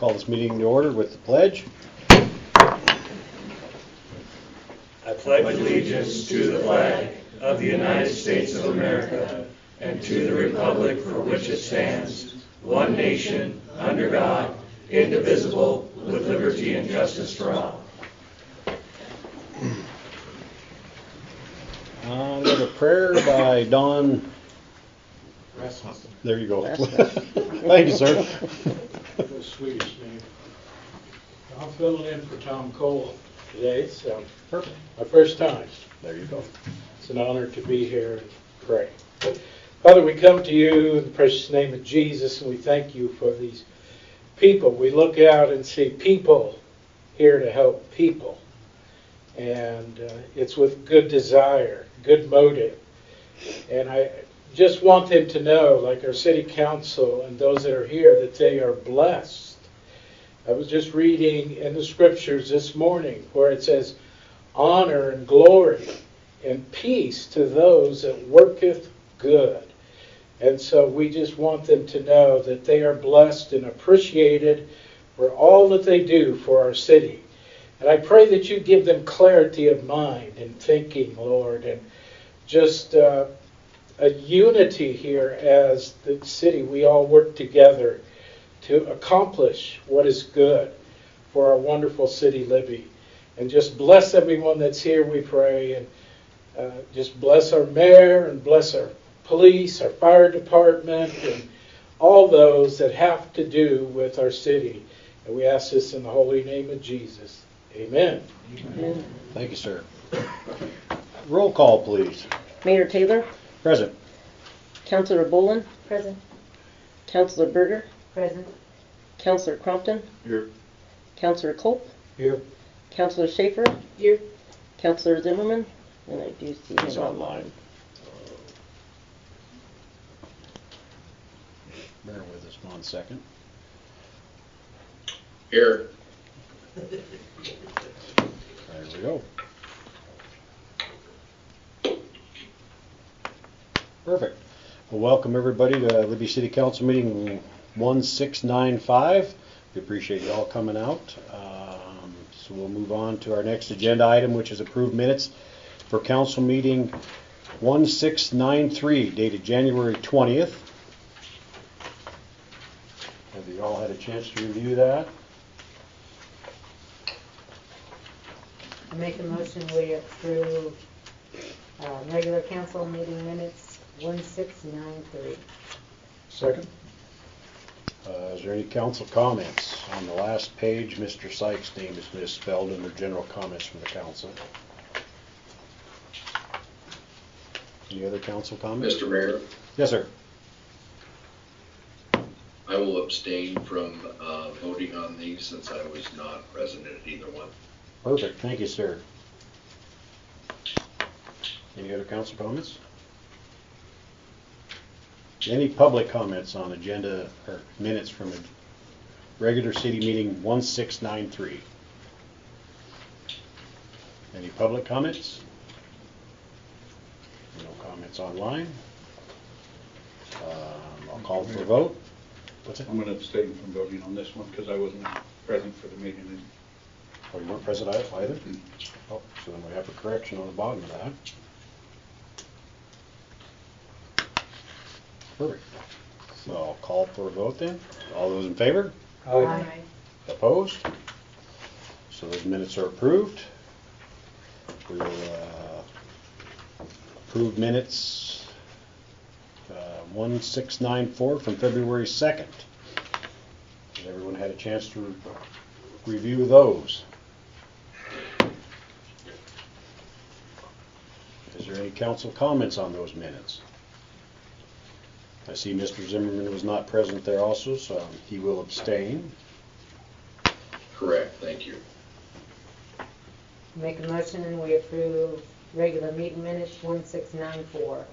Call this meeting to order with the pledge. I pledge allegiance to the flag of the United States of America and to the republic for which it stands, one nation, under God, indivisible, with liberty and justice for all. We have a prayer by Don. Rasmussen. There you go. Thank you, sir. The Swedish name. I'm filling in for Tom Cole today, so Perfect. my first time. There you go. It's an honor to be here and pray. Father, we come to you in the precious name of Jesus, and we thank you for these people. We look out and see people here to help people. And it's with good desire, good motive. And I just want them to know, like our city council and those that are here, that they are blessed. I was just reading in the scriptures this morning where it says, honor and glory and peace to those that worketh good. And so we just want them to know that they are blessed and appreciated for all that they do for our city. And I pray that you give them clarity of mind and thinking, Lord, and just a unity here as the city. We all work together to accomplish what is good for our wonderful city, Libby. And just bless everyone that's here, we pray, and just bless our mayor and bless our police, our fire department, and all those that have to do with our city. And we ask this in the holy name of Jesus. Amen. Amen. Thank you, sir. Roll call, please. Mayor Taylor, Present. Councilor Bolin, Present. Councilor Berger, Present. Councilor Crompton, Here. Councilor Culp, Here. Councilor Schaefer, Here. Councilor Zimmerman, and I do see He's him online. Bear with us 1 second. Here. There we go. Perfect. Well, welcome everybody to Libby City Council meeting 1695. We appreciate you all coming out. So we'll move on to our next agenda item, which is approved minutes for council meeting 1693, dated January 20th. Have you all had a chance to review that? I make a motion we approve regular council meeting minutes 1693. Second. Is there any council comments? On the last page, Mr. Sykes' name is misspelled under general comments from the council. Any other council comments? Mr. Mayor, Yes, sir. I will abstain from voting on these since I was not present at either one. Perfect. Thank you, sir. Any other council comments? Any public comments on agenda or minutes from a regular city meeting 1693? Any public comments? No comments online. I'll call for a vote. What's it? I'm going to abstain from voting on this one because I wasn't present for the meeting. Oh, you weren't present either? Oh, so then we have a correction on the bottom of that. Perfect. So I'll call for a vote then. All those in favor? Aye. Opposed? So those minutes are approved. We will approve minutes 1694 from February 2nd. Has everyone had a chance to review those? Is there any council comments on those minutes? I see Mr. Zimmerman was not present there also, so he will abstain. Correct, thank you. Make a motion and we approve regular meeting minutes 1694.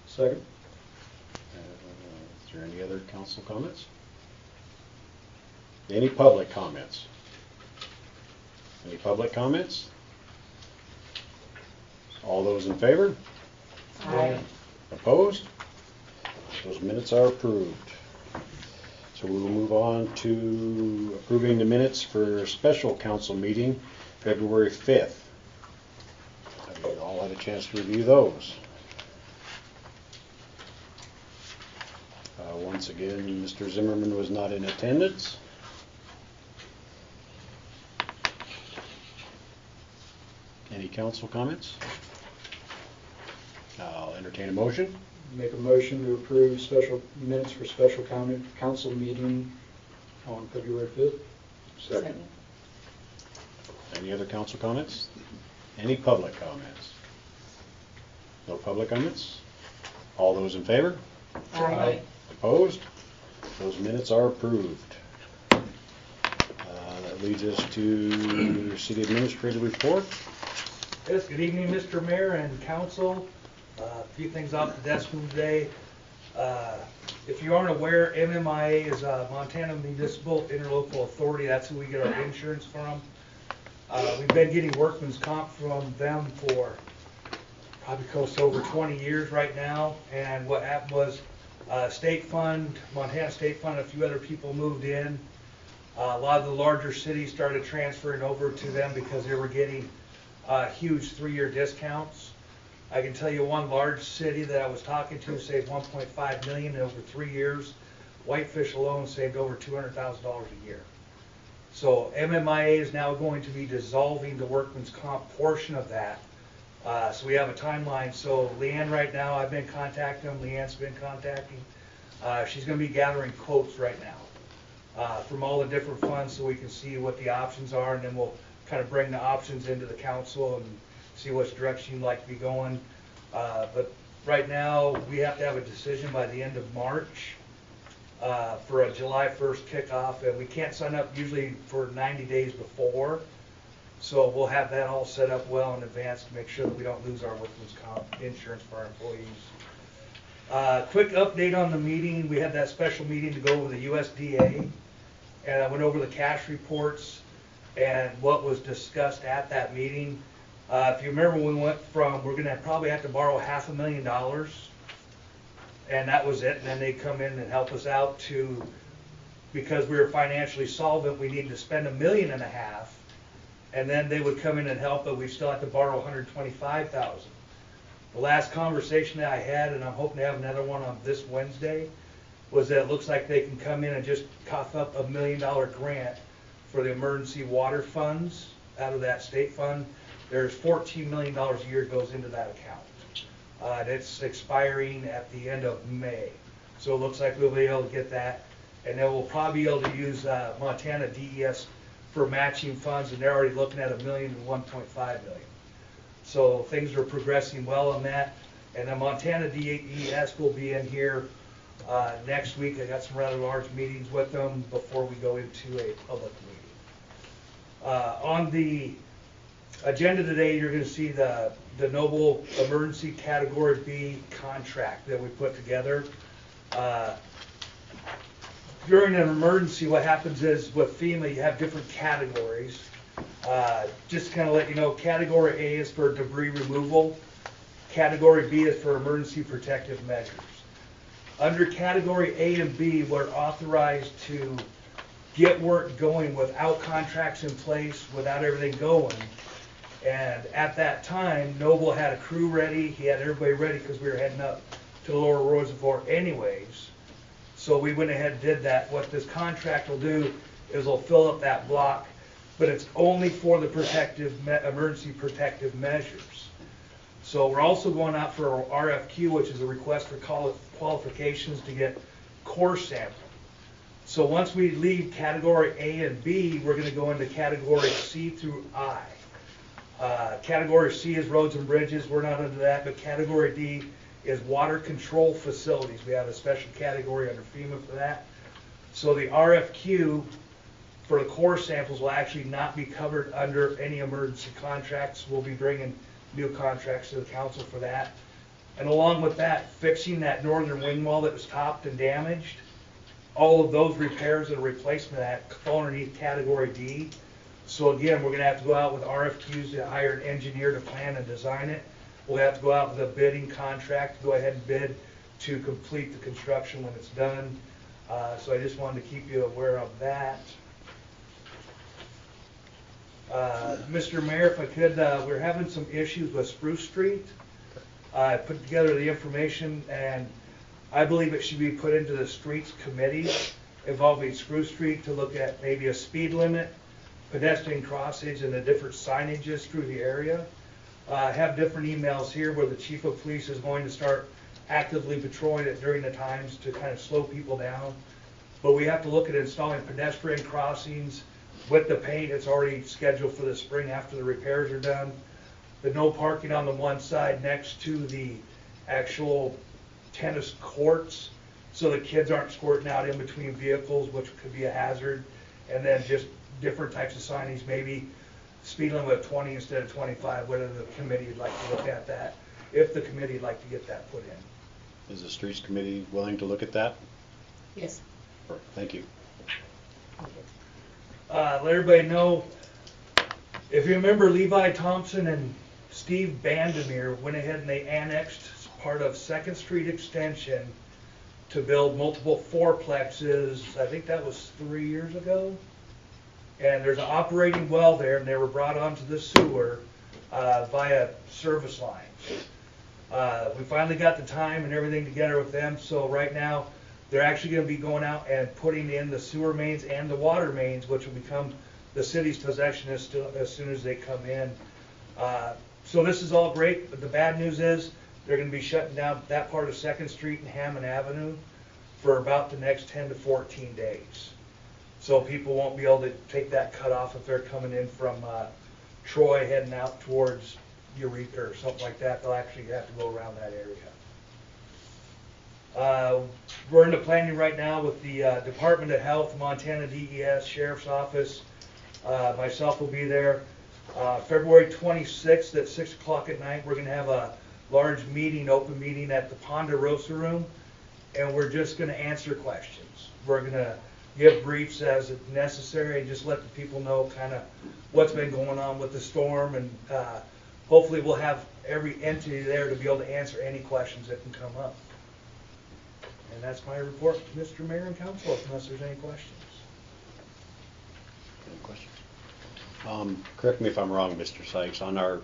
Second. Is there any other council comments? Any public comments? Any public comments? All those in favor? Aye. Opposed? Those minutes are approved. So we will move on to approving the minutes for special council meeting, February 5th. Have you all had a chance to review those? Once again, Mr. Zimmerman was not in attendance. Any council comments? I'll entertain a motion. Make a motion to approve special minutes for special council meeting on February 5th. Second. Any other council comments? Any public comments? No public comments? All those in favor? Aye. Opposed? Those minutes are approved. That leads us to City Administrator report. Yes, good evening, Mr. Mayor and Council. A few things off the desk from today. If you aren't aware, MMIA is Montana Municipal Interlocal Authority. That's who we get our insurance from. We've been getting workman's comp from them for probably close to over 20 years right now. And what happened was State Fund, Montana State Fund, a few other people moved in. A lot of the larger cities started transferring over to them because they were getting huge 3-year discounts. I can tell you one large city that I was talking to saved $1.5 million in over 3 years. Whitefish alone saved over $200,000 a year. So MMIA is now going to be dissolving the workman's comp portion of that. So we have a timeline. So Leanne right now, I've been contacting them. Leanne's been contacting. She's going to be gathering quotes right now from all the different funds so we can see what the options are, and then we'll kind of bring the options into the council and see which direction you'd like to be going. But right now, we have to have a decision by the end of March for a July 1st kickoff, and we can't sign up usually for 90 days before. So we'll have that all set up well in advance to make sure that we don't lose our workman's comp insurance for our employees. Quick update on the meeting. We had that special meeting to go over the USDA, and I went over the cash reports and what was discussed at that meeting. If you remember, we went from, we're going to probably have to borrow $500,000, and that was it. And then they come in and help us out to, because we were financially solvent, we needed to spend $1.5 million, and then they would come in and help, but we still have to borrow $125,000. The last conversation that I had, and I'm hoping to have another one on this Wednesday, was that it looks like they can come in and just cough up $1 million grant for the emergency water funds out of that state fund. There's $14 million a year goes into that account. It's expiring at the end of May. So it looks like we'll be able to get that. And then we'll probably be able to use Montana DES for matching funds, and they're already looking at $1 million to $1.5 million. So things are progressing well on that. And then Montana DES will be in here next week. I got some rather large meetings with them before we go into a public meeting. On the agenda today, you're going to see the Noble Emergency Category B contract that we put together. During an emergency, what happens is with FEMA, you have different categories. Just to kind of let you know, Category A is for debris removal. Category B is for emergency protective measures. Under Category A and B, we're authorized to get work going without contracts in place, without everything going. And at that time, Noble had a crew ready. He had everybody ready because we were heading up to the Lower Reservoir anyways. So we went ahead and did that. What this contract will do is it'll fill up that block, but it's only for the emergency protective measures. So we're also going out for our RFQ, which is a request for qualifications to get core sampling. So once we leave Category A and B, we're going to go into Category C through I. Category C is roads and bridges. We're not under that, but Category D is water control facilities. We have a special category under FEMA for that. So the RFQ for the core samples will actually not be covered under any emergency contracts. We'll be bringing new contracts to the council for that. And along with that, fixing that northern wing wall that was topped and damaged, all of those repairs and replacement of that fall underneath Category D. So again, we're going to have to go out with RFQs to hire an engineer to plan and design it. We'll have to go out with a bidding contract to go ahead and bid to complete the construction when it's done. So I just wanted to keep you aware of that. Mr. Mayor, if I could, we're having some issues with Spruce Street. I put together the information, and I believe it should be put into the streets committee involving Spruce Street to look at maybe a speed limit, pedestrian crossings, and the different signages through the area. I have different emails here where the chief of police is going to start actively patrolling it during the times to kind of slow people down. But we have to look at installing pedestrian crossings with the paint. It's already scheduled for the spring after the repairs are done. The no parking on the one side next to the actual tennis courts, so the kids aren't squirting out in between vehicles, which could be a hazard. And then just different types of signage, maybe speed limit of 20 instead of 25, whether the committee would like to look at that, if the committee would like to get that put in. Is the streets committee willing to look at that? Yes. Thank you. Let everybody know, if you remember, Levi Thompson and Steve Bandemir went ahead and they annexed part of 2nd Street Extension to build multiple fourplexes. I think that was 3 years ago. And there's an operating well there, and they were brought onto the sewer via service lines. We finally got the time and everything together with them, so right now they're actually going to be going out and putting in the sewer mains and the water mains, which will become the city's possession as soon as they come in. So this is all great, but the bad news is they're going to be shutting down that part of 2nd Street and Hammond Avenue for about the next 10 to 14 days. So people won't be able to take that cut off if they're coming in from Troy heading out towards Eureka or something like that. They'll actually have to go around that area. We're in the planning right now with the Department of Health, Montana DES, Sheriff's Office. Myself will be there. February 26th at 6 o'clock at night, we're going to have a large meeting, open meeting at the Ponderosa Room, and we're just going to answer questions. We're going to give briefs as necessary and just let the people know kind of what's been going on with the storm, and hopefully we'll have every entity there to be able to answer any questions that can come up. And that's my report, Mr. Mayor and Council, unless there's any questions. Any questions? Correct me if I'm wrong, Mr. Sykes, on our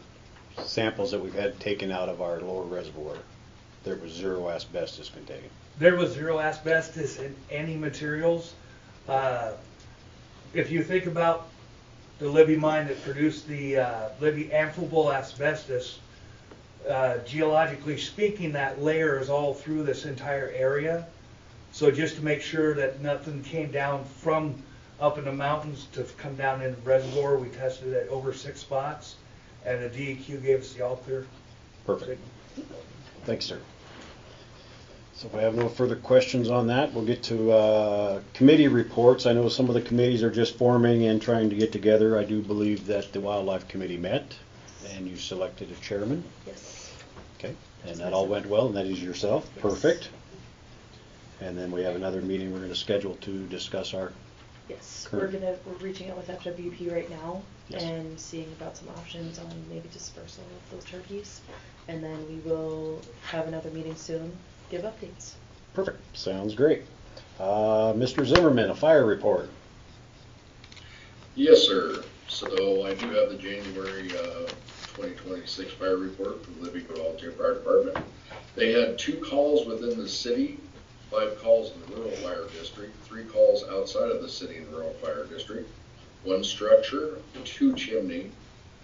samples that we've had taken out of our lower reservoir, there was 0 asbestos contained. There was 0 asbestos in any materials. If you think about the Libby mine that produced the Libby amphibole asbestos, geologically speaking, that layer is all through this entire area. So just to make sure that nothing came down from up in the mountains to come down in the reservoir, we tested it at over 6 spots, and the DEQ gave us the all clear. Perfect. Thanks, sir. So if we have no further questions on that, we'll get to committee reports. I know some of the committees are just forming and trying to get together. I do believe that the Wildlife Committee met, and you selected a chairman. Yes. Okay, and that all went well, and that is yourself. Yes. Perfect. And then we have another meeting we're going to schedule to discuss our Yes, we're reaching out with FWP right now. Yes. And seeing about some options on maybe dispersal of those turkeys, and then we will have another meeting soon, give updates. Perfect. Sounds great. Mr. Zimmerman, a fire report. Yes, sir. So I do have the January 2026 fire report from Libby Volunteer Fire Department. They had 2 calls within the city, 5 calls in the rural fire district, 3 calls outside of the city and rural fire district, 1 structure, 2 chimney,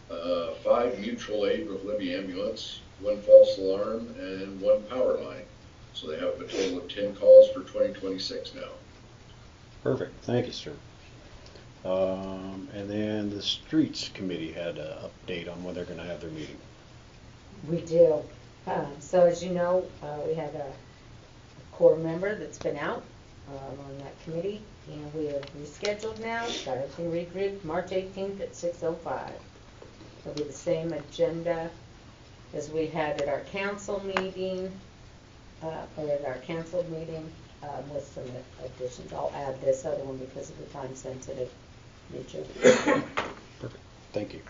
5 mutual aid with Libby ambulance, 1 false alarm, and 1 power line. So they have a total of 10 calls for 2026 now. Perfect. Thank you, sir. And then the Streets Committee had an update on when they're going to have their meeting. We do. So as you know, we had a core member that's been out on that committee, and we have rescheduled now, got everything regrouped, March 18th at 6:05. It'll be the same agenda as we had at our council meeting, with some additions. I'll add this other one because of the time-sensitive nature. Perfect. Thank you.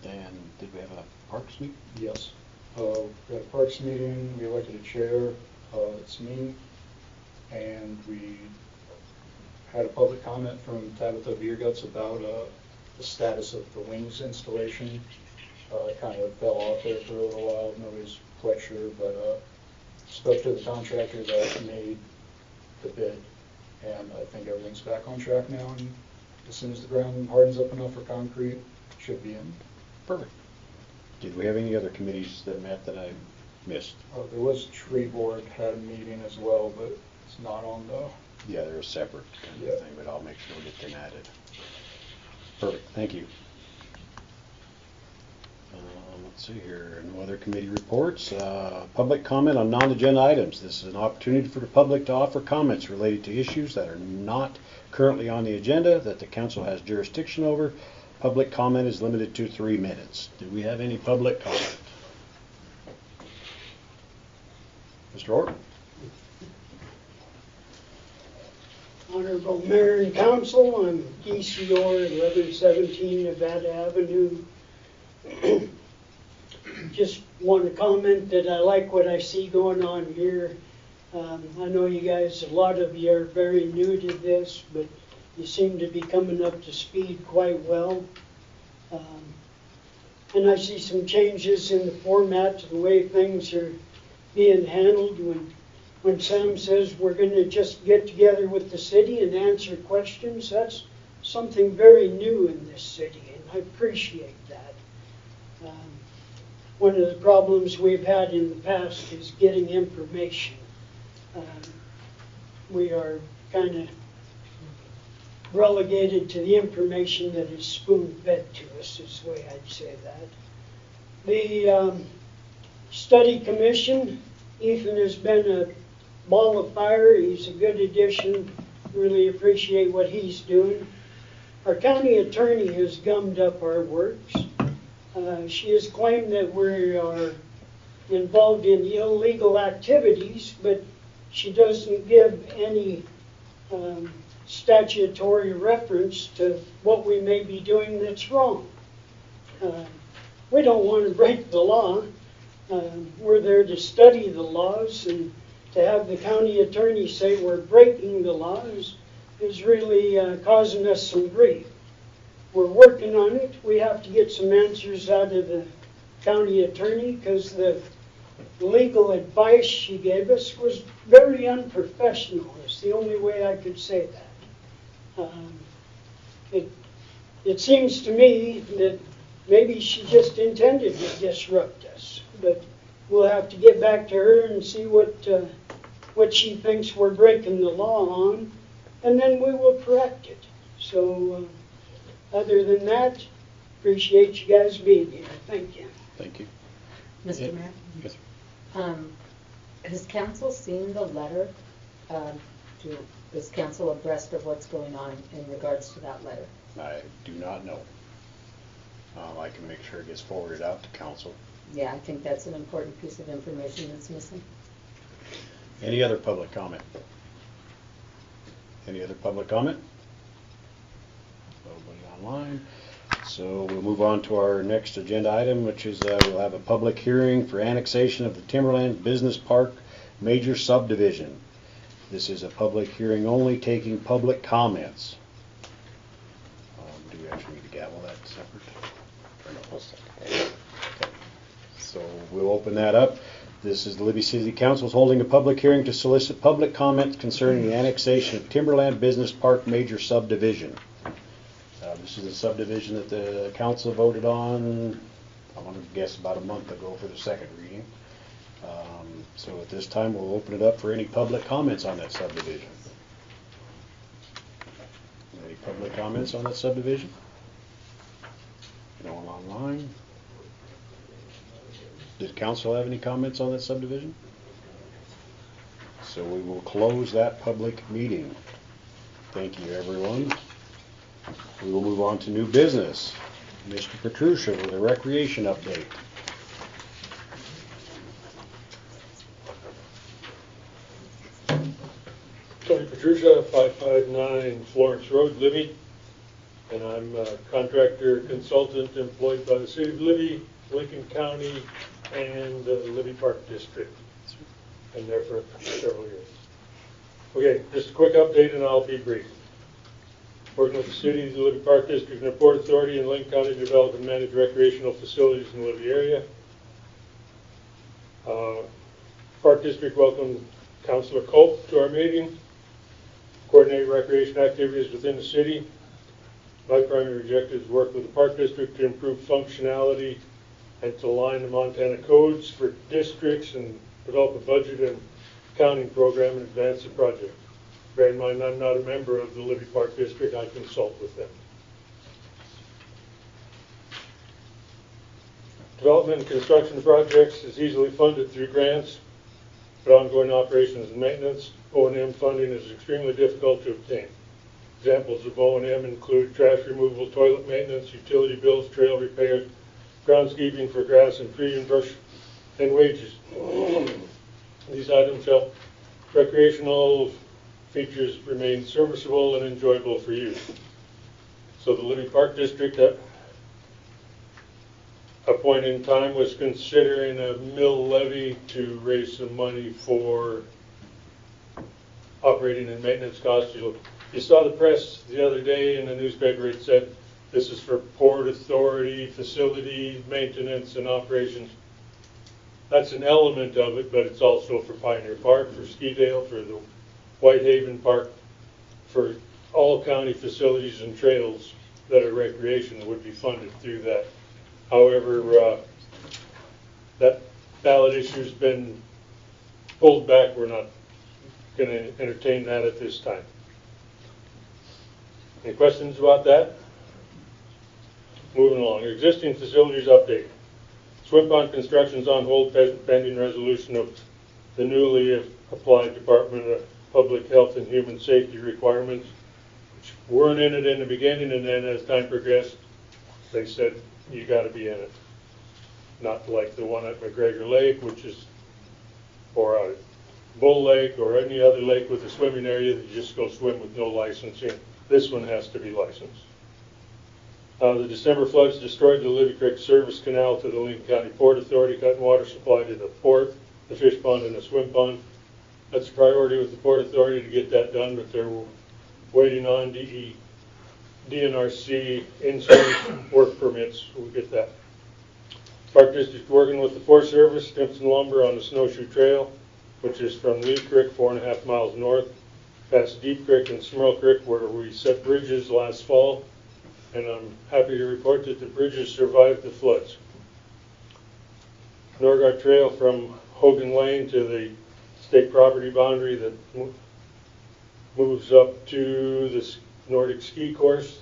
And did we have a Parks meeting? Yes. We had a Parks meeting, we elected a chair, it's me. and we had a public comment from Tabitha Beerguts about the status of the wings installation. It kind of fell off there for a little while. Nobody's quite sure, but spoke to the contractor that made the bid, and I think everything's back on track now, and as soon as the ground hardens up enough for concrete, it should be in. Perfect. Did we have any other committees that met that I missed? There was tree board had a meeting as well, but it's not on the... Yeah, they're a separate kind of thing, but I'll make sure we get them added. Perfect, thank you. Let's see here, no other committee reports. Public comment on non-agenda items. This is an opportunity for the public to offer comments related to issues that are not currently on the agenda that the council has jurisdiction over. Public comment is limited to 3 minutes. Do we have any public comment? Mr. Orton? Honorable Mayor and Council, I'm DCR 1117 Nevada Avenue. Just want to comment that I like what I see going on here. I know you guys, a lot of you are very new to this, but you seem to be coming up to speed quite well. And I see some changes in the format, the way things are being handled. When Sam says we're going to just get together with the city and answer questions, that's something very new in this city, and I appreciate that. One of the problems we've had in the past is getting information. We are kind of relegated to the information that is spoon-fed to us, is the way I'd say that. The study commission, Ethan has been a ball of fire. He's a good addition. Really appreciate what he's doing. Our county attorney has gummed up our works. She has claimed that we are involved in illegal activities, but she doesn't give any statutory reference to what we may be doing that's wrong. We don't want to break the law. We're there to study the laws, and to have the county attorney say we're breaking the laws is really causing us some grief. We're working on it. We have to get some answers out of the county attorney because the legal advice she gave us was very unprofessional. It's the only way I could say that. It seems to me that maybe she just intended to disrupt us, but we'll have to get back to her and see what she thinks we're breaking the law on, and then we will correct it. So other than that, appreciate you guys being here. Thank you. Thank you. Mr. Mayor? Yes, sir. Has council seen the letter? Is council abreast of what's going on in regards to that letter? I do not know. I can make sure it gets forwarded out to council. Yeah, I think that's an important piece of information that's missing. Any other public comment? Any other public comment? Nobody online. So we'll move on to our next agenda item, which is we'll have a public hearing for annexation of the Timberland Business Park Major Subdivision. This is a public hearing only, taking public comments. Do we actually need to gavel that separate? Or no? Okay. So we'll open that up. This is the Libby City Council is holding a public hearing to solicit public comments concerning the annexation of Timberland Business Park Major Subdivision. This is a subdivision that the council voted on, I want to guess about a month ago for the second reading. So at this time we'll open it up for any public comments on that subdivision. Any public comments on that subdivision? No one online? Did council have any comments on that subdivision? So we will close that public meeting. Thank you, everyone. We will move on to new business. Mr. Petrucia with a recreation update. Tony Petrucia, 559 Florence Road, Libby, and I'm a contractor consultant employed by the City of Libby, Lincoln County, and the Libby Park District. Been there for several years. Okay, just a quick update and I'll be brief. Working with the city, the Libby Park District, and the Port Authority, and Lake County to develop and manage recreational facilities in the Libby area. Park District welcomed Councilor Culp to our meeting. Coordinate recreation activities within the city. My primary objective is to work with the Park District to improve functionality and to align the Montana codes for districts and develop a budget and accounting program and advance the project. Bear in mind, I'm not a member of the Libby Park District. I consult with them. Development and construction projects is easily funded through grants, but ongoing operations and maintenance, O&M funding is extremely difficult to obtain. Examples of O&M include trash removal, toilet maintenance, utility bills, trail repairs, groundskeeping for grass and tree and brush, and wages. These items help recreational features remain serviceable and enjoyable for use. So the Libby Park District at a point in time was considering a mill levy to raise some money for operating and maintenance costs. You saw the press the other day in the newspaper. It said this is for Port Authority facility maintenance and operations. That's an element of it, but it's also for Pioneer Park, for Skidale, for the Whitehaven Park, for all county facilities and trails that are recreation would be funded through that. However, that ballot issue's been pulled back. We're not going to entertain that at this time. Any questions about that? Moving along. Existing facilities update. Swim pond construction is on hold pending resolution of the newly applied Department of Public Health and Human Safety requirements, which weren't in it in the beginning, and then as time progressed, they said you got to be in it. Not like the one at McGregor Lake, which is, or Bull Lake, or any other lake with a swimming area that you just go swim with no licensing. This one has to be licensed. The December floods destroyed the Libby Creek Service Canal to the Lincoln County Port Authority, cutting water supply to the port, the fish pond, and the swim pond. That's a priority with the Port Authority to get that done, but they're waiting on DNRC insurance work permits. We'll get that. Park District working with the Forest Service, Stimson Lumber on the Snowshoe Trail, which is from Lee Creek 4.5 miles north, past Deep Creek and Smurl Creek, where we set bridges last fall. And I'm happy to report that the bridges survived the floods. Norgard Trail from Hogan Lane to the state property boundary that moves up to the Nordic ski course.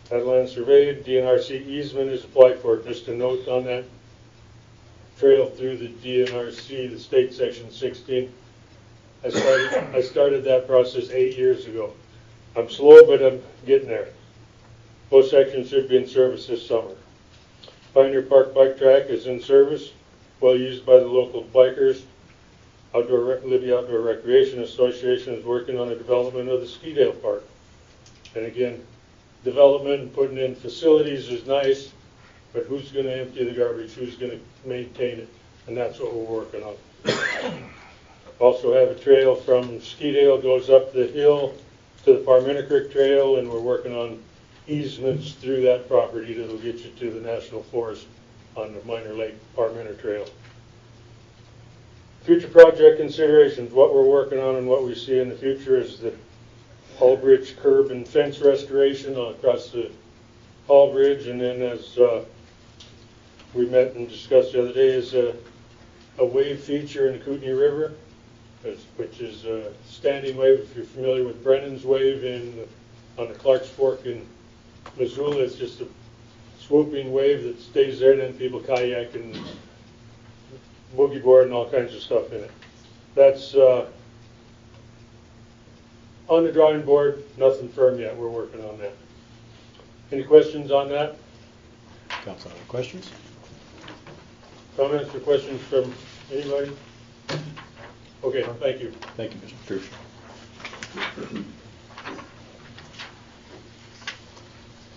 That land surveyed. DNRC easement is applied for. Just a note on that trail through the DNRC, the state section 16. I started that process 8 years ago. I'm slow, but I'm getting there. Both sections should be in service this summer. Pioneer Park Bike Track is in service, well used by the local bikers. Libby Outdoor Recreation Association is working on the development of the Skidale Park. And again, development and putting in facilities is nice, but who's going to empty the garbage? Who's going to maintain it? And that's what we're working on. Also have a trail from Skidale, goes up the hill to the Parmenter Creek Trail, and we're working on easements through that property that'll get you to the National Forest on the Minor Lake Parmenter Trail. Future project considerations, what we're working on and what we see in the future is the Hall Bridge curb and fence restoration across the Hall Bridge, and then as we met and discussed the other day is a wave feature in the Kootenai River, which is a standing wave. If you're familiar with Brennan's wave on the Clark's Fork in Missoula, it's just a swooping wave that stays there, and then people kayak and boogie board and all kinds of stuff in it. That's on the drawing board, nothing firm yet. We're working on that. Any questions on that? Council, any questions? Comments or questions from anybody? Okay, thank you. Thank you, Mr. Petrucci.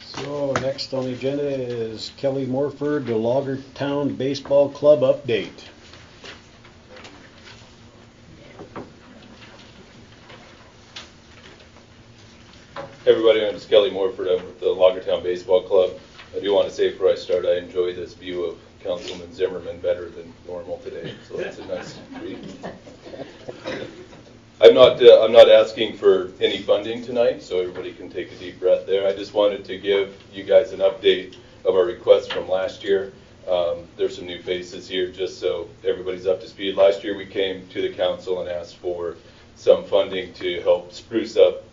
So next on the agenda is Kelly Morford, the Loggertown Baseball Club update. Everybody, I'm Kelly Morford. I'm with the Loggertown Baseball Club. I do want to say before I start, I enjoy this view of Councilman Zimmerman better than normal today, so it's a nice treat. I'm not asking for any funding tonight, so everybody can take a deep breath there. I just wanted to give you guys an update of our request from last year. There's some new faces here, just so everybody's up to speed. Last year we came to the council and asked for some funding to help spruce up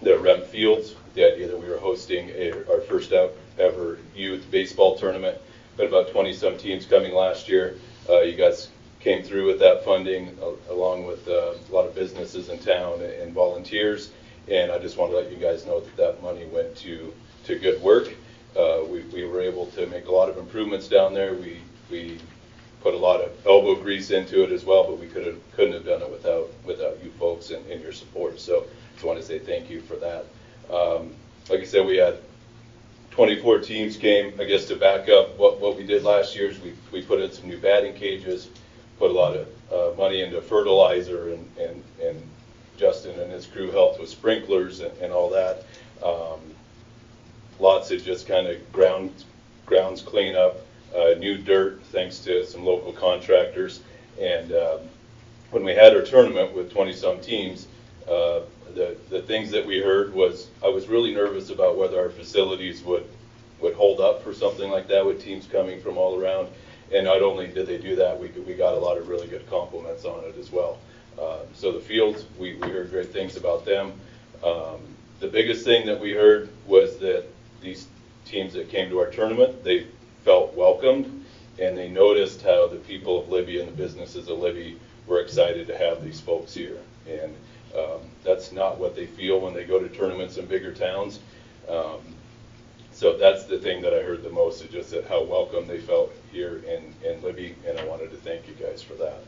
the REM fields. The idea that we were hosting our first ever youth baseball tournament. We had about 20 some teams coming last year. You guys came through with that funding along with a lot of businesses in town and volunteers. And I just want to let you guys know that that money went to good work. We were able to make a lot of improvements down there. We put a lot of elbow grease into it as well, but we couldn't have done it without you folks and your support. So just want to say thank you for that. Like I said, we had 24 teams came. I guess to back up what we did last year is we put in some new batting cages, put a lot of money into fertilizer, and Justin and his crew helped with sprinklers and all that. Lots of just kind of grounds cleanup, new dirt thanks to some local contractors. And when we had our tournament with 20 some teams, the things that we heard was I was really nervous about whether our facilities would hold up for something like that with teams coming from all around. And not only did they do that, we got a lot of really good compliments on it as well. So the fields, we heard great things about them. The biggest thing that we heard was that these teams that came to our tournament, they felt welcomed, and they noticed how the people of Libby and the businesses of Libby were excited to have these folks here. And that's not what they feel when they go to tournaments in bigger towns. So that's the thing that I heard the most, is just that how welcome they felt here in Libby, and I wanted to thank you guys for that.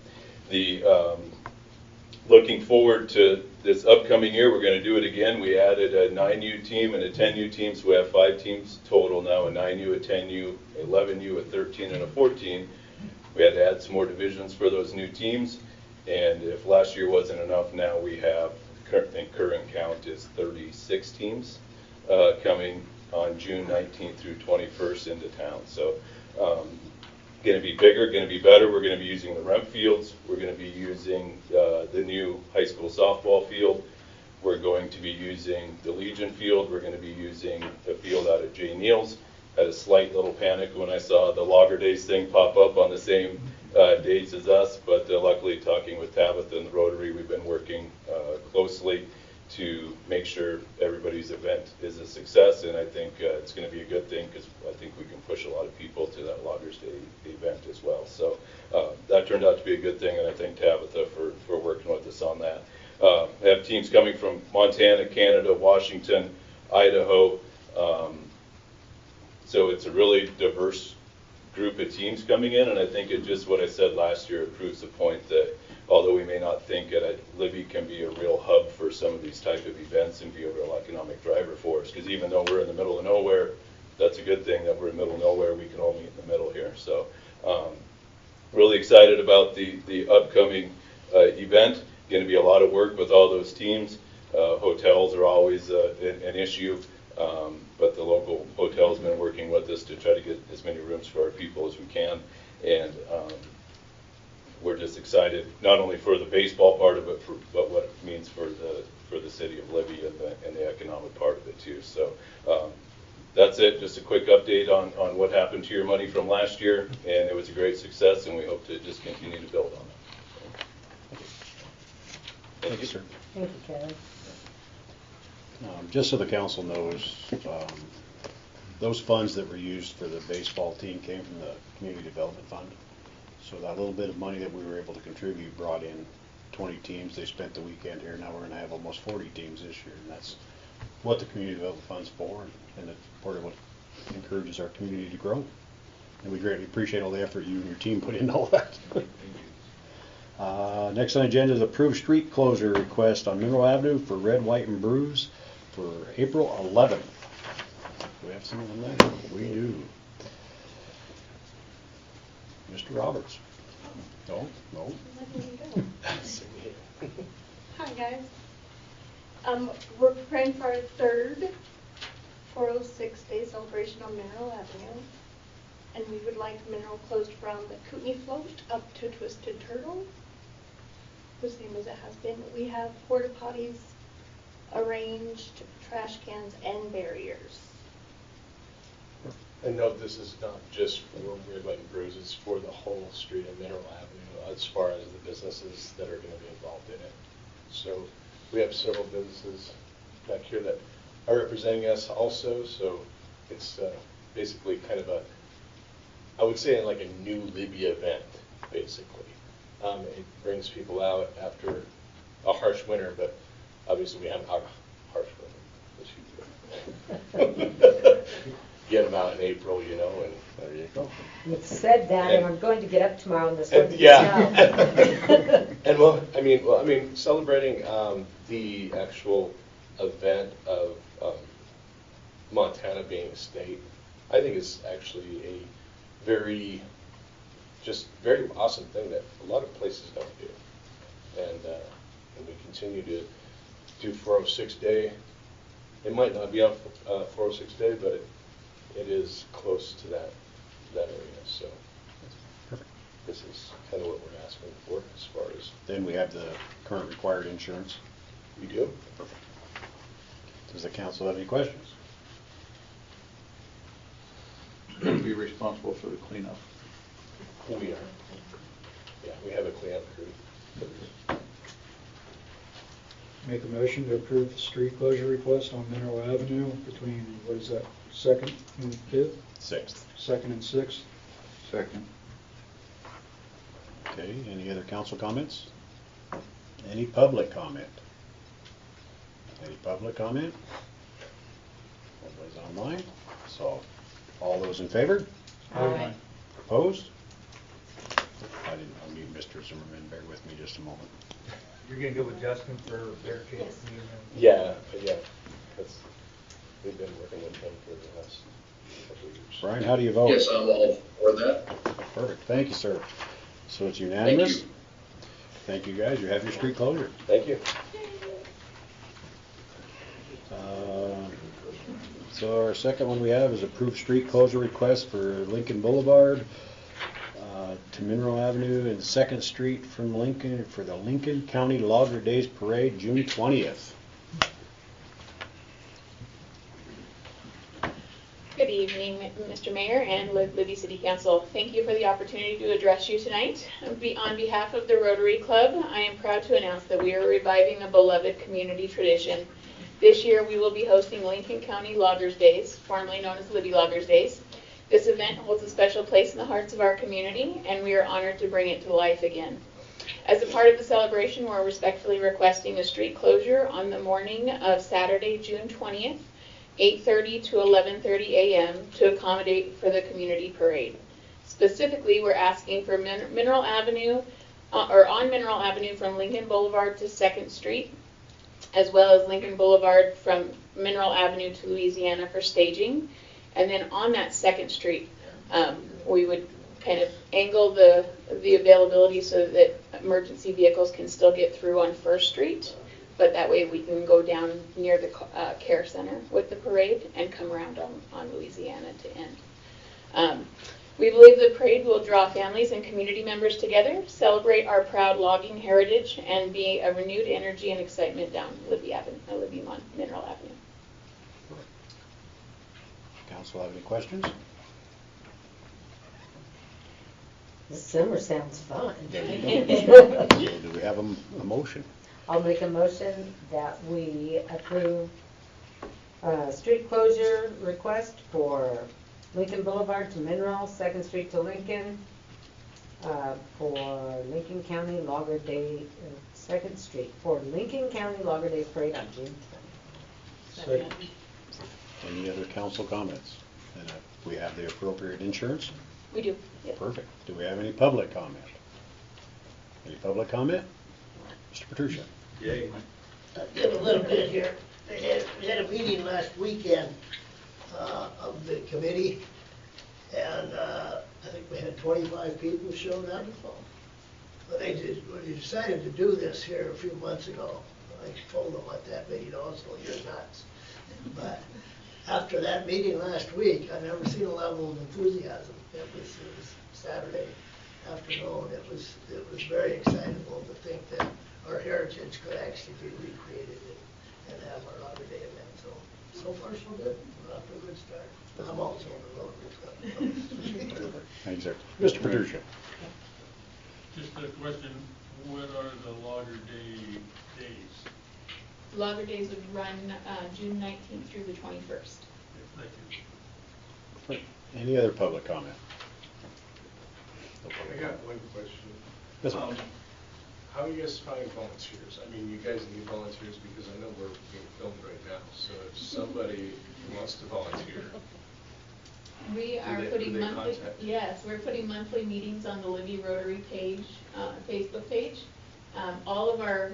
Looking forward to this upcoming year, we're going to do it again. We added a 9U team and a 10U team, so we have 5 teams total now, a 9U, a 10U, 11U, a 13, and a 14. We had to add some more divisions for those new teams, and if last year wasn't enough, now we have, current count is 36 teams coming on June 19th through 21st into town. So going to be bigger, going to be better. We're going to be using the REM fields. We're going to be using the new high school softball field. We're going to be using the Legion field. We're going to be using a field out at J. Neal's. Had a slight little panic when I saw the Logger Days thing pop up on the same dates as us, but luckily, talking with Tabitha and the Rotary, we've been working closely to make sure everybody's event is a success, and I think it's going to be a good thing because I think we can push a lot of people to that Loggers Day event as well. So that turned out to be a good thing, and I thank Tabitha for working with us on that. We have teams coming from Montana, Canada, Washington, Idaho. So it's a really diverse group of teams coming in, and I think it just what I said last year, it proves the point that although we may not think it, Libby can be a real hub for some of these type of events and be a real economic driver for us. Because even though we're in the middle of nowhere, that's a good thing that we're in the middle of nowhere. We can all meet in the middle here. So really excited about the upcoming event. Going to be a lot of work with all those teams. Hotels are always an issue. But the local hotel's been working with us to try to get as many rooms for our people as we can. And we're just excited, not only for the baseball part of it, but what it means for the city of Libby and the economic part of it too. So that's it, just a quick update on what happened to your money from last year. And it was a great success, and we hope to just continue to build on it. Thank you, sir. Thank you, Kelly. Just so the council knows, those funds that were used for the baseball team came from the Community Development Fund. So that little bit of money that we were able to contribute brought in 20 teams. They spent the weekend here. Now we're going to have almost 40 teams this year, and that's what the Community Development Fund's for, and it's part of what encourages our community to grow. And we greatly appreciate all the effort you and your team put into all that. Next on the agenda is approved street closure request on Mineral Avenue for Red, White, and Brews for April 11th. Do we have some of them there? We do. Mr. Roberts. No. Hi, guys. We're preparing for our third 406 Day celebration on Mineral Avenue. And we would like Mineral closed from the Kootenai Float up to Twisted Turtle, the same as it has been. We have porta potties arranged, trash cans, and barriers. And note, this is not just for Red Button Brews, it's for the whole street of Mineral Avenue as far as the businesses that are going to be involved in it. So we have several businesses back here that are representing us also, so it's basically kind of a, I would say like a new Libby event, basically. It brings people out after a harsh winter, but obviously we haven't had a harsh winter this year. Get them out in April, you know, and there you go. You said that, and I'm going to get up tomorrow and there's going to be yeah. snow. And well, I mean, celebrating the actual event of Montana being a state, I think is actually a very awesome thing that a lot of places don't do. And we continue to do 406 Day. It might not be on 406 Day, but it is close to that area. So this is kind of what we're asking for as far as. Then we have the current required insurance. We do. Perfect. Does the council have any questions? Who will be responsible for the cleanup? We are. Yeah, we have a cleanup crew. Make a motion to approve the street closure request on Mineral Avenue between, what is that, 2nd and 5th? 6th. 2nd and 6th. Second. Okay, any other council comments? Any public comment? Any public comment? Everybody's online, so all those in favor? Aye. Opposed? I didn't unmute Mr. Zimmerman, bear with me just a moment. You're gonna go with Justin for barricade? Yeah. We've been working with him for the last couple of years. Brian, how do you vote? Yes, I'm all for that. Perfect, thank you, sir. So it's unanimous? Thank you. Thank you, guys, you have your street closure. Thank you. So our second one we have is approved street closure request for Lincoln Boulevard to Mineral Avenue and 2nd Street from Lincoln for the Lincoln County Logger Days Parade, June 20th. Good evening, Mr. Mayor and Libby City Council. Thank you for the opportunity to address you tonight. On behalf of the Rotary Club, I am proud to announce that we are reviving a beloved community tradition. This year we will be hosting Lincoln County Loggers Days, formerly known as Libby Loggers Days. This event holds a special place in the hearts of our community, and we are honored to bring it to life again. As a part of the celebration, we're respectfully requesting a street closure on the morning of Saturday, June 20th, 8:30 to 11:30 a.m. to accommodate for the community parade. Specifically, we're asking for Mineral Avenue, on Mineral Avenue from Lincoln Boulevard to 2nd Street, as well as Lincoln Boulevard from Mineral Avenue to Louisiana for staging. And then on that 2nd Street, we would kind of angle the availability so that emergency vehicles can still get through on 1st Street, but that way we can go down near the care center with the parade and come around on Louisiana to end. We believe the parade will draw families and community members together, celebrate our proud logging heritage, and be a renewed energy and excitement down Libby Mineral Avenue. Council have any questions? The summer sounds fun. So do we have a motion? I'll make a motion that we approve street closure request for Lincoln Boulevard to Mineral, 2nd Street to Lincoln, for Lincoln County Logger Day, 2nd Street, for Lincoln County Logger Day Parade on June 20th. Second. Any other council comments? And we have the appropriate insurance? We do, yes. Perfect. Do we have any public comment? Any public comment? Mr. Petruccia. Yay. Did a little bit here. We had a meeting last weekend of the committee, and I think we had 25 people showed up. But when they decided to do this here a few months ago, I told them what that meeting also, you're nuts. But after that meeting last week, I've never seen a level of enthusiasm. It was Saturday afternoon. It was very excitable to think that our heritage could actually be recreated and have our Labor Day event. So far so good. We're off to a good start. I'm also on the Rotary Club. Thanks, sir. Mr. Patricia. Just a question, what are the Lager Day days? Lager Days would run June 19th through the 21st. Thank you. Any other public comment? I got one question. Yes, sir. How do you guys find volunteers? I mean, you guys need volunteers because I know we're being filmed right now. So if somebody wants to volunteer, We are putting monthly, yes, we're putting monthly meetings on the Libby Rotary page, Facebook page. All of our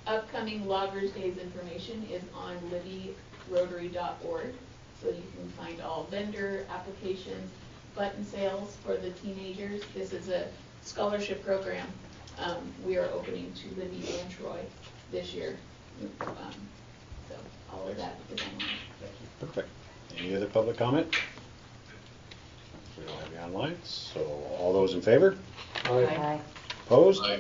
upcoming Loggers Days information is on libbyrotary.org. So you can find all vendor applications, button sales for the teenagers. This is a scholarship program we are opening to Libby and Troy this year. So all of that is online. Perfect. Any other public comment? We don't have you online, so all those in favor? Aye. Opposed? Aye.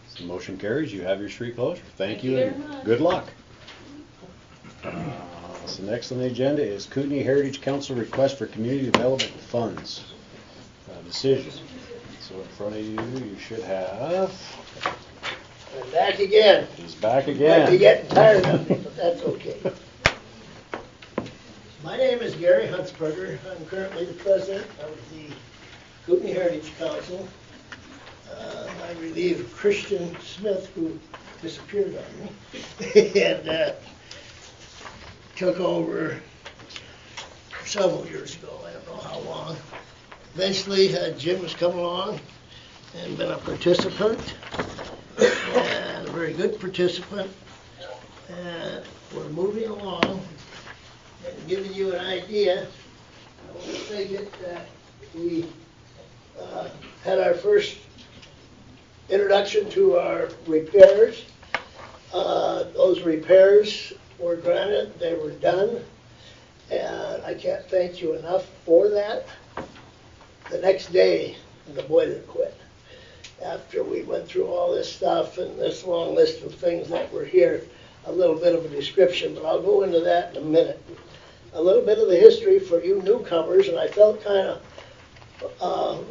So the motion carries. You have your street closure. Thank you very and much. good luck. So next on the agenda is Kootenai Heritage Council request for community development funds. Decision. So in front of you, you should have. I'm back again. He's back Might be again. getting tired of me, but that's okay. My name is Gary Huntsberger. I'm currently the president of the Kootenai Heritage Council. I relieve Christian Smith, who disappeared on me, and took over several years ago. I don't know how long. Eventually, Jim has come along and been a participant, and a very good participant. And we're moving along. And giving you an idea, I want to take it that we had our first introduction to our repairs. Those repairs were granted, they were done, and I can't thank you enough for that. The next day, the boiler quit. After we went through all this stuff and this long list of things that were here, a little bit of a description, but I'll go into that in a minute. A little bit of the history for you newcomers, and I felt kind of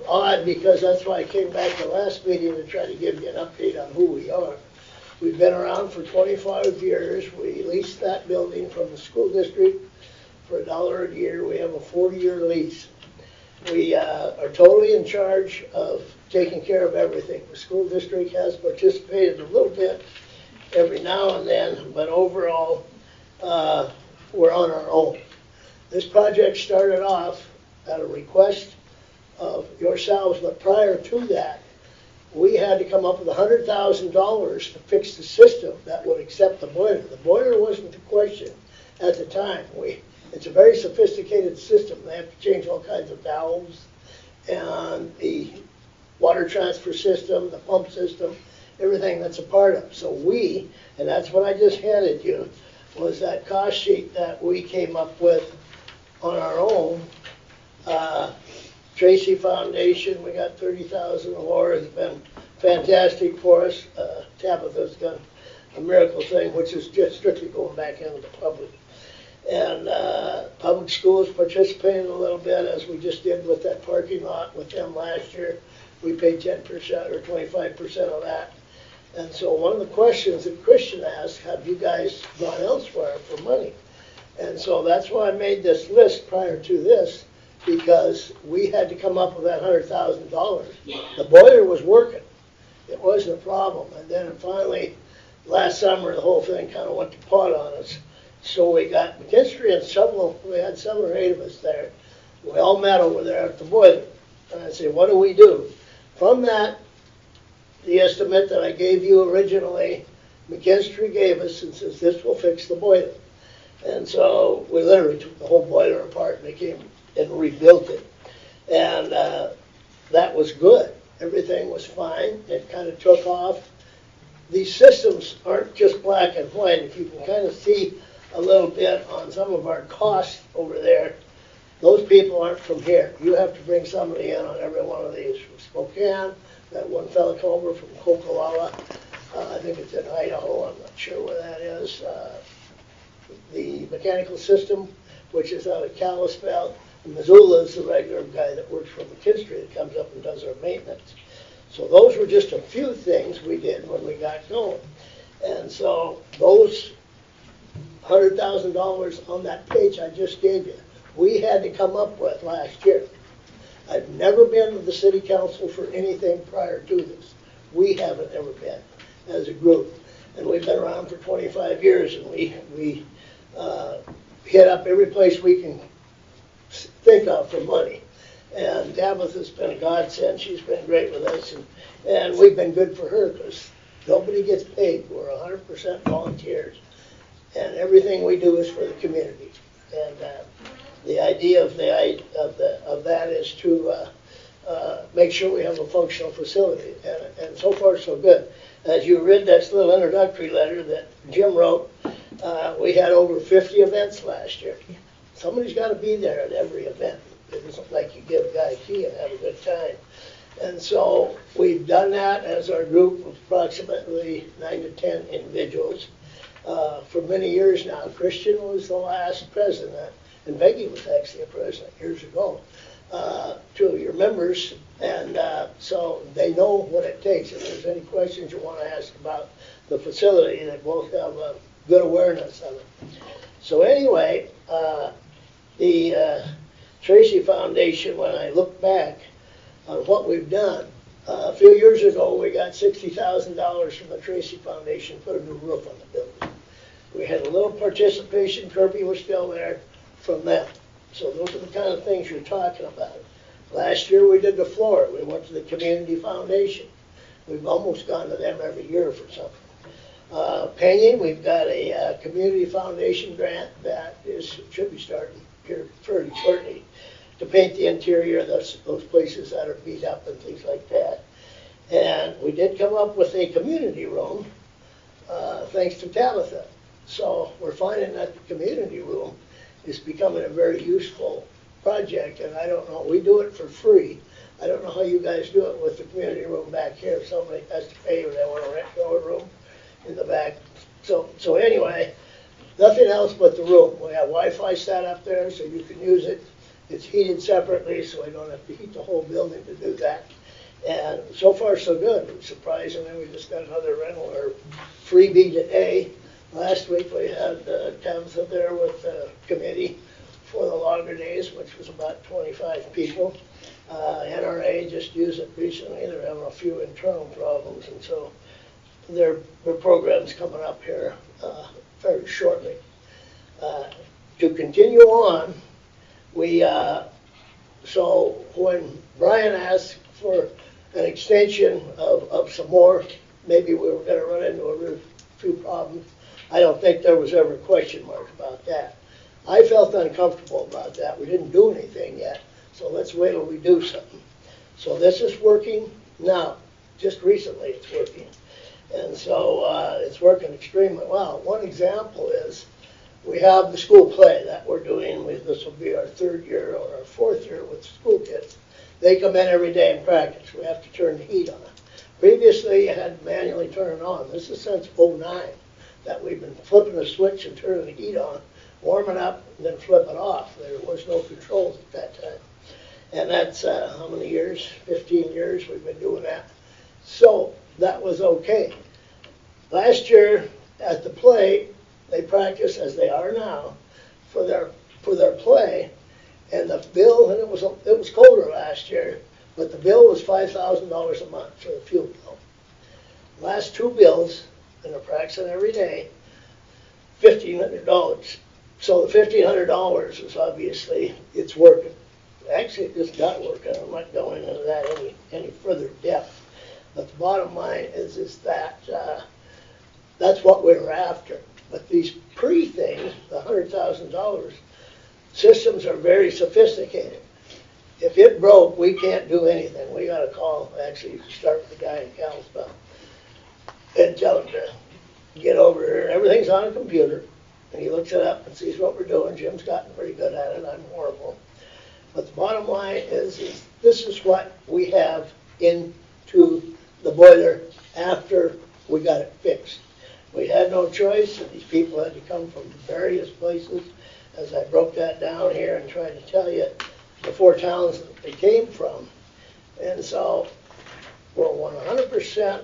odd because that's why I came back the last meeting to try to give you an update on who we are. We've been around for 25 years. We leased that building from the school district for $1 a year. We have a 40-year lease. We are totally in charge of taking care of everything. The school district has participated a little bit every now and then, but overall, we're on our own. This project started off at a request of yourselves, but prior to that, we had to come up with $100,000 to fix the system that would accept the boiler. The boiler wasn't the question at the time. It's a very sophisticated system. They have to change all kinds of valves and the water transfer system, the pump system, everything that's a part of it. So and that's what I just handed you, was that cost sheet that we came up with on our own. Tracy Foundation, we got $30,000 more. It's been fantastic for us. Tabitha's done a miracle thing, which is just strictly going back into the public. And public schools participated a little bit, as we just did with that parking lot with them last year. We paid 10% or 25% of that. And so one of the questions that Christian asked, have you guys gone elsewhere for money? And so that's why I made this list prior to this, because we had to come up with that $100,000. The boiler was working. It wasn't a problem. And then finally, last summer, the whole thing kind of went to pot on us. So we got McKinstry and we had 7 or 8 of us there. We all met over there at the boiler. And I said, what do we do? From that, the estimate that I gave you originally, McKinstry gave us and says, this will fix the boiler. And so we literally took the whole boiler apart and they came and rebuilt it. And that was good. Everything was fine. It kind of took off these systems aren't just black and white. If you can kind of see a little bit on some of our costs over there, those people aren't from here. You have to bring somebody in on every one of these. From Spokane, that one fella come over from Kokolala. I think it's in Idaho. I'm not sure where that is. The mechanical system, which is out of Kalispell. And Missoula is the regular guy that works for McKinstry that comes up and does our maintenance. So those were just a few things we did when we got going. And so those $100,000 on that page I just gave you, we had to come up with last year. I've never been to the city council for anything prior to this. We haven't ever been as a group. And we've been around for 25 years, and we hit up every place we can think of for money. And Tabitha's been a godsend. She's been great with us, and we've been good for her because nobody gets paid. We're 100% volunteers, and everything we do is for the community. And the idea of that is to make sure we have a functional facility, and so far so good. As you read that little introductory letter that Jim wrote, we had over 50 events last year. Somebody's got to be there at every event. It isn't like you give a guy a key and have a good time. And so we've done that as our group of approximately 9 to 10 individuals. For many years now, Christian was the last president, and Peggy was actually a president years ago. Two of your members, and so they know what it takes. If there's any questions you want to ask about the facility, they both have a good awareness of it. So anyway, the Tracy Foundation, when I look back on what we've done, a few years ago we got $60,000 from the Tracy Foundation to put a new roof on the building. We had a little participation, Kirby was still there, from them. So those are the kind of things you're talking about. Last year we did the floor. We went to the Community Foundation. We've almost gone to them every year for something. Painting, we've got a Community Foundation grant that should be starting here fairly shortly to paint the interior of those places that are beat up and things like that. And we did come up with a community room thanks to Tabitha. So we're finding that the community room is becoming a very useful project, and I don't know, we do it for free. I don't know how you guys do it with the community room back here. If somebody has to pay or they want to rent a room in the back. So anyway, nothing else but the room. We have Wi-Fi set up there so you can use it. It's heated separately, so we don't have to heat the whole building to do that. And so far so good. Surprisingly, we just got another rental or freebie today. Last week we had Tabitha there with the committee for the longer days, which was about 25 people. NRA just used it recently. They're having a few internal problems, and so their program's coming up here very shortly. To continue on, so when Brian asked for an extension of some more, maybe we were going to run into a few problems. I don't think there was ever a question mark about that. I felt uncomfortable about that. We didn't do anything yet, so let's wait till we do something. So this is working now. Just recently it's working. And so it's working extremely well. One example is we have the school play that we're doing. This will be our 3rd year or our 4th year with school kids. They come in every day and practice. We have to turn the heat on. Previously you had to manually turn it on. This is since '09. That we've been flipping the switch and turning the heat on, warm it up, and then flip it off. There was no controls at that time. And that's how many years? 15 years we've been doing that. So that was okay. Last year at the play, they practiced as they are now for their play, and the bill, and it was colder last year, but the bill was $5,000 a month for the fuel bill. Last 2 bills, and they're practicing every day, $1,500. So the $1,500 is obviously, it's working. Actually, it just got working. I'm not going into that any further depth. But the bottom line is that that's what we were after. But these pre-things, the $100,000, systems are very sophisticated. If it broke, we can't do anything. We got to call, actually start with the guy in Kalispell. and tell him to get over here. Everything's on a computer, and he looks it up and sees what we're doing. Jim's gotten pretty good at it. I'm horrible. But the bottom line is this is what we have into the boiler after we got it fixed. We had no choice, and these people had to come from various places. As I broke that down here and tried to tell you the 4 towns that they came from. And so we're 100%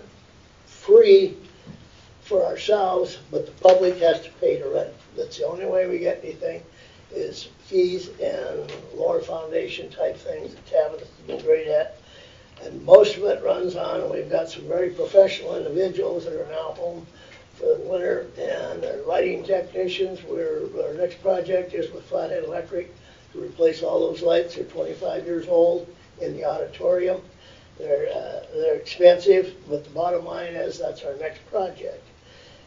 free for ourselves, but the public has to pay to rent. That's the only way we get anything, is fees and lower foundation type things that Tabitha's been great at. And most of it runs on, and we've got some very professional individuals that are now home for the winter, and they're lighting technicians. Our next project is with Flathead Electric to replace all those lights. They're 25 years old in the auditorium. They're expensive, but the bottom line is that's our next project.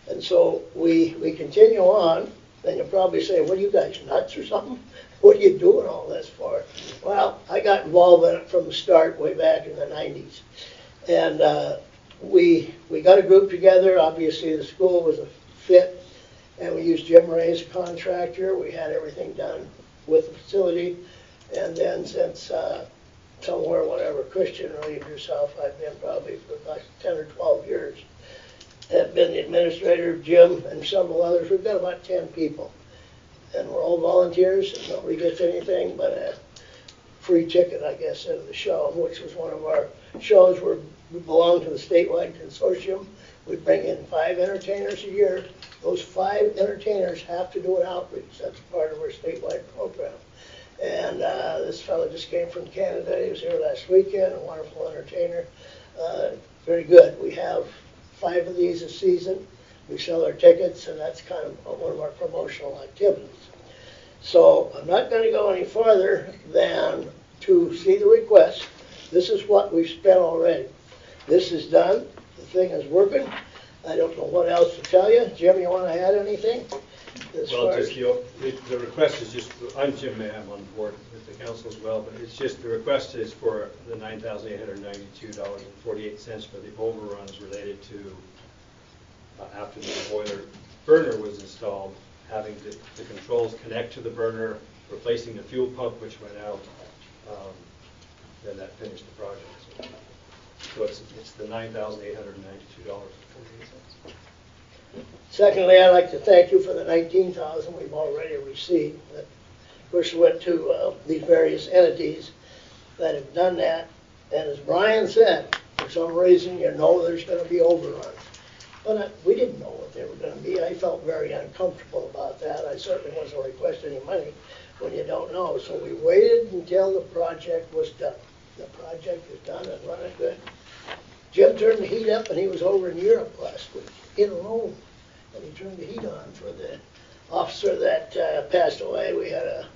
And so we continue on, and you'll probably say, what are you guys, nuts or something? What are you doing all this for? Well, I got involved in it from the start way back in the 90s. And we got a group together. Obviously, the school was a fit, and we used Jim Ray as a contractor. We had everything done with the facility. And then since somewhere, whatever, Christian relieved herself, I've been probably for about 10 or 12 years. Have been the administrator, Jim, and several others. We've got about 10 people. And we're all volunteers, and nobody gets anything but a free ticket, I guess, into the show, which was one of our shows where we belong to the statewide consortium. We bring in 5 entertainers a year. Those 5 entertainers have to do an outreach. That's part of our statewide program. And this fellow just came from Canada. He was here last weekend, a wonderful entertainer. Very good. We have 5 of these a season. We sell our tickets, and that's kind of one of our promotional activities. So I'm not going to go any farther than to see the request. This is what we've spent already. This is done. The thing is working. I don't know what else to tell you. Jim, you want to add anything? Well, just the request is just, I'm Jim May, I'm on board with the council as well, but it's just the request is for the $9,892.48 for the overruns related to after the boiler burner was installed, having the controls connect to the burner, replacing the fuel pump which went out, then that finished the project. So it's the $9,892.48. Secondly, I'd like to thank you for the $19,000 we've already received. That, of course, went to these various entities that have done that. And as Brian said, for some reason, you know there's going to be overruns. But we didn't know what they were going to be. I felt very uncomfortable about that. I certainly wasn't requesting any money when you don't know. So we waited until the project was done. The project is done and running good. Jim turned the heat up, and he was over in Europe last week, in Rome. And he turned the heat on for the officer that passed away. We had a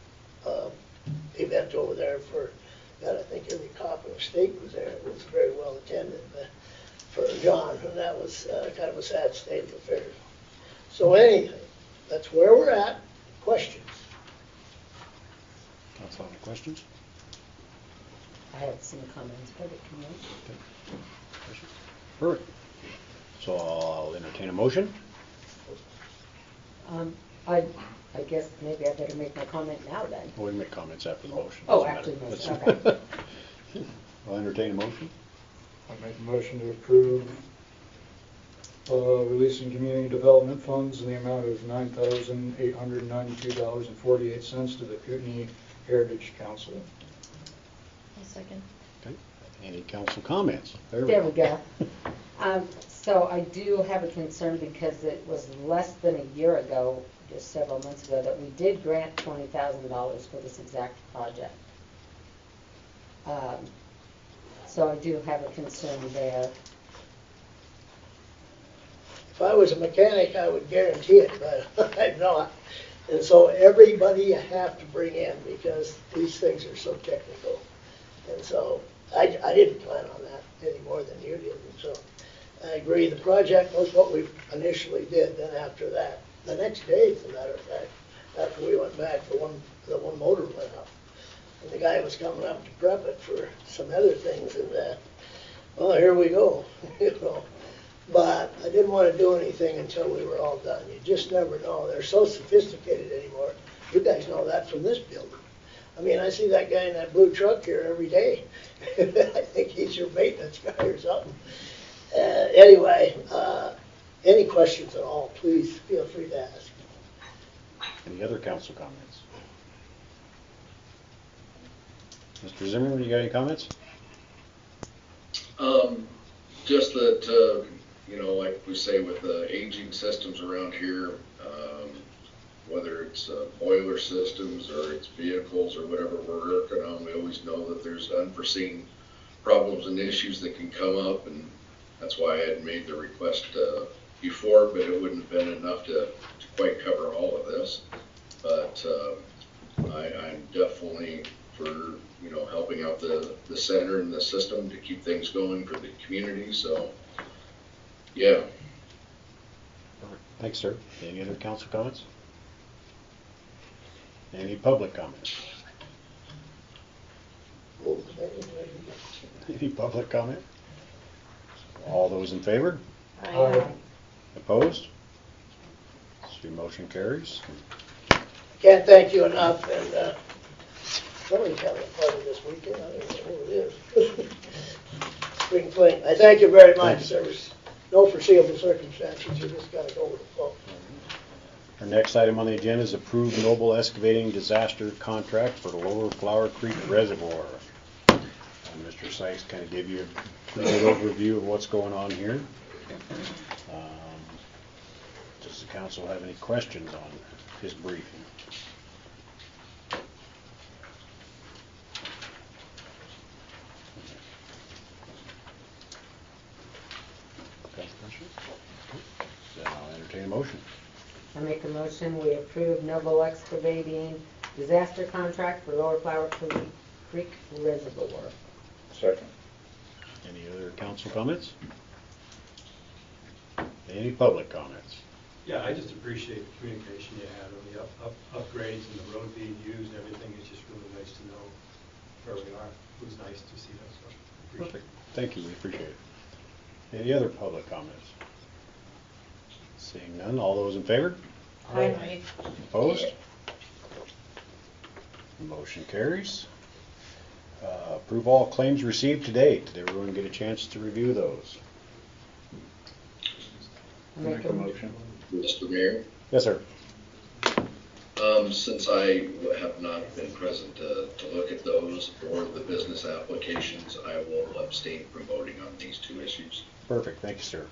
event over there for, God, I think every cop in the state was there. It was very well attended for John, and that was kind of a sad state of affairs. So anything, that's where we're at. Questions? Council, any questions? I have some comments, but it can wait. Questions? Perfect. So I'll entertain a motion. I guess maybe I better make my comment now then. Well, we can make comments after the motion. Oh, Doesn't after the matter. motion, That's- okay. I'll entertain a motion. I make a motion to approve releasing community development funds in the amount of $9,892.48 to the Kootenai Heritage Council. I'll second. Okay. Any council comments? There we go. So I do have a concern because it was less than a year ago, just several months ago, that we did grant $20,000 for this exact project. So I do have a concern there. If I was a mechanic, I would guarantee it, but I'm not. And so everybody you have to bring in because these things are so technical. And so I didn't plan on that any more than you did. And so I agree. The project was what we initially did. Then after that, the next day, as a matter of fact, after we went back, the one motor went out. And the guy was coming up to prep it for some other things. And well, here we go. You know. But I didn't want to do anything until we were all done. You just never know. They're so sophisticated anymore. You guys know that from this building. I mean, I see that guy in that blue truck here every day. I think he's your maintenance guy or something. Anyway, any questions at all, please feel free to ask. Any other council comments? Mr. Zimmerman, you got any comments? Just that, you know, like we say with the aging systems around here, whether it's boiler systems or it's vehicles or whatever we're working on, we always know that there's unforeseen problems and issues that can come up, and that's why I had made the request before, but it wouldn't have been enough to quite cover all of this. But I'm definitely for, you know, helping out the center and the system to keep things going for the community. So, yeah. Thanks, sir. Any other council comments? Any public comments? Any public comment? All those in favor? Aye. Opposed? So your motion carries. Can't thank you enough, and somebody's having a party this weekend. I don't know who it is. Spring fling. I thank you very much. There was no foreseeable circumstances. You just got to go with the flow. Our next item on the agenda is approved Noble Excavating disaster contract for the Lower Flower Creek Reservoir. And Mr. Sykes kind of gave you a pretty good overview of what's going on here. Does the council have any questions on his briefing? Then I'll entertain a motion. I make a motion, we approve Noble Excavating disaster contract for Lower Flower Creek Reservoir. Second. Any other council comments? Any public comments? Yeah, I just appreciate the communication you had on the upgrades and the road being used and everything. It's just really nice to know where we are. It was nice to see that stuff. Perfect. Thank you. We appreciate it. Any other public comments? Seeing none, all those in favor? Aye. Opposed? Motion carries. Approve all claims received to date. Did everyone get a chance to review those? Make a motion. Mr. Mayor? Yes, sir. Since I have not been present to look at those or the business applications, I will abstain from voting on these two issues. Perfect. Thank you, sir.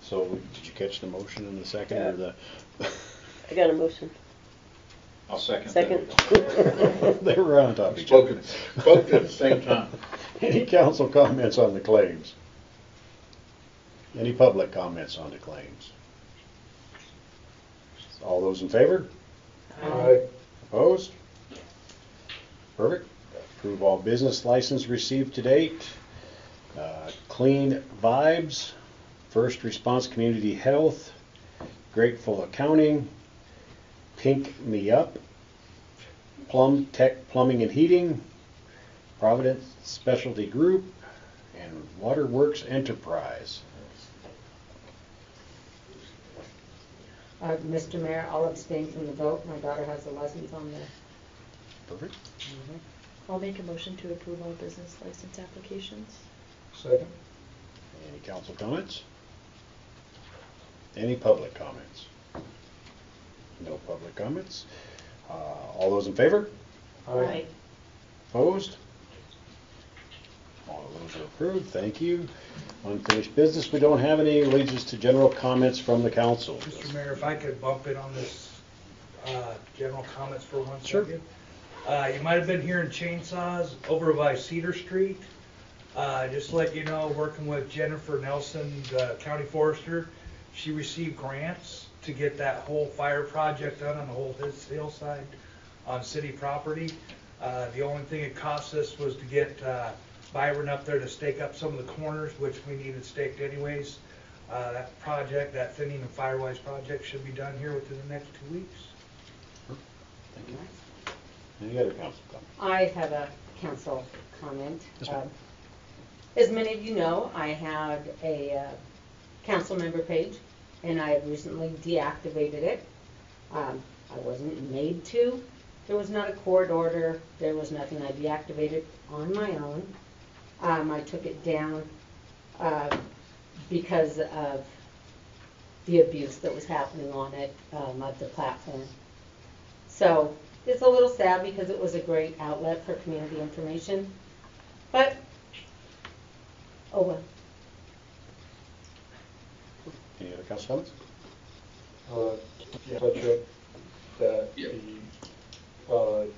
So, did you catch the motion in the second or the? I got a motion. I'll second. Second. They were on top of each other. Both at the same time. Any council comments on the claims? Any public comments on the claims? All those in favor? Aye. Opposed? Perfect. Approve all business license received to date. Clean Vibes, First Response Community Health, Grateful Accounting, Pink Me Up, Plum Tech Plumbing and Heating, Providence Specialty Group, and Waterworks Enterprise. Mr. Mayor, I'll abstain from the vote. My daughter has a license on there. Perfect. I'll make a motion to approve all business license applications. Second. Any council comments? Any public comments? No public comments. All those in favor? Aye. Opposed? All of those are approved. Thank you. Unfinished business, we don't have any. Leads us to general comments from the council. Mr. Mayor, if I could bump in on this general comments for 1 Sure. second. You might have been hearing chainsaws over by Cedar Street. Just to let you know, working with Jennifer Nelson, the county forester, she received grants to get that whole fire project done on the whole hillside on city property. The only thing it cost us was to get Byron up there to stake up some of the corners, which we needed staked anyways. That project, that thinning and firewise project, should be done here within the next 2 weeks. Thank you. Any other council comments? I have a council comment. Yes, ma'am. As many of you know, I had a council member page, and I have recently deactivated it. I wasn't made to. There was not a court order. There was nothing. I deactivated on my own. I took it down because of the abuse that was happening on it, of the platform. So it's a little sad because it was a great outlet for community information. But, oh well. Any other council comments? Touch up that the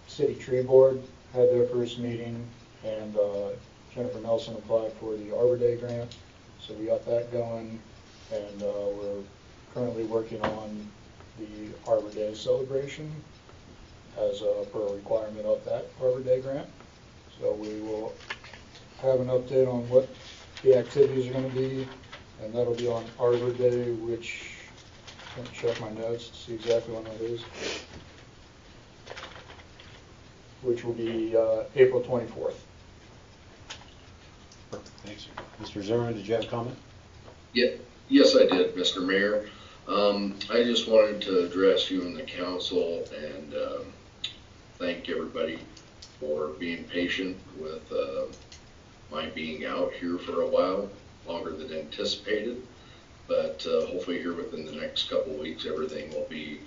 City Tree Board had their first meeting, and Jennifer Nelson applied for the Arbor Day grant, so we got that going, and we're currently working on the Arbor Day celebration as per requirement of that Arbor Day grant. So we will have an update on what the activities are going to be, and that'll be on Arbor Day, which let me check my notes to see exactly when that is, which will be April 24th. Perfect, thanks. Mr. Zimmerman, did you have a comment? Yeah, yes, I did, Mr. Mayor. I just wanted to address you and the council and thank everybody for being patient with my being out here for a while, longer than anticipated. But hopefully here within the next couple of weeks, everything will be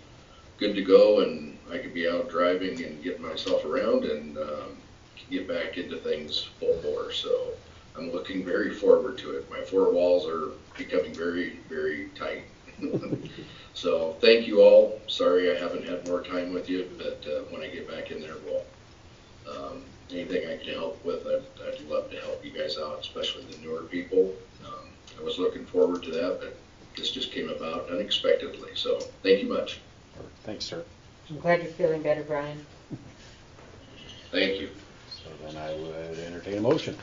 good to go, and I can be out driving and getting myself around and get back into things full bore. So I'm looking very forward to it. My four walls are becoming very, very tight. So thank you all. Sorry I haven't had more time with you, but when I get back in there, anything I can help with, I'd love to help you guys out, especially the newer people. I was looking forward to that, but this just came about unexpectedly. So thank you much. Thanks, sir. I'm glad you're feeling better, Brian. Thank you. So then I would entertain a motion.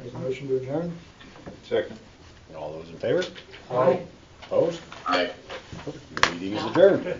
Make a motion to adjourn. Second. All those in favor? Aye. Opposed? Aye. Perfect. The meeting is adjourned.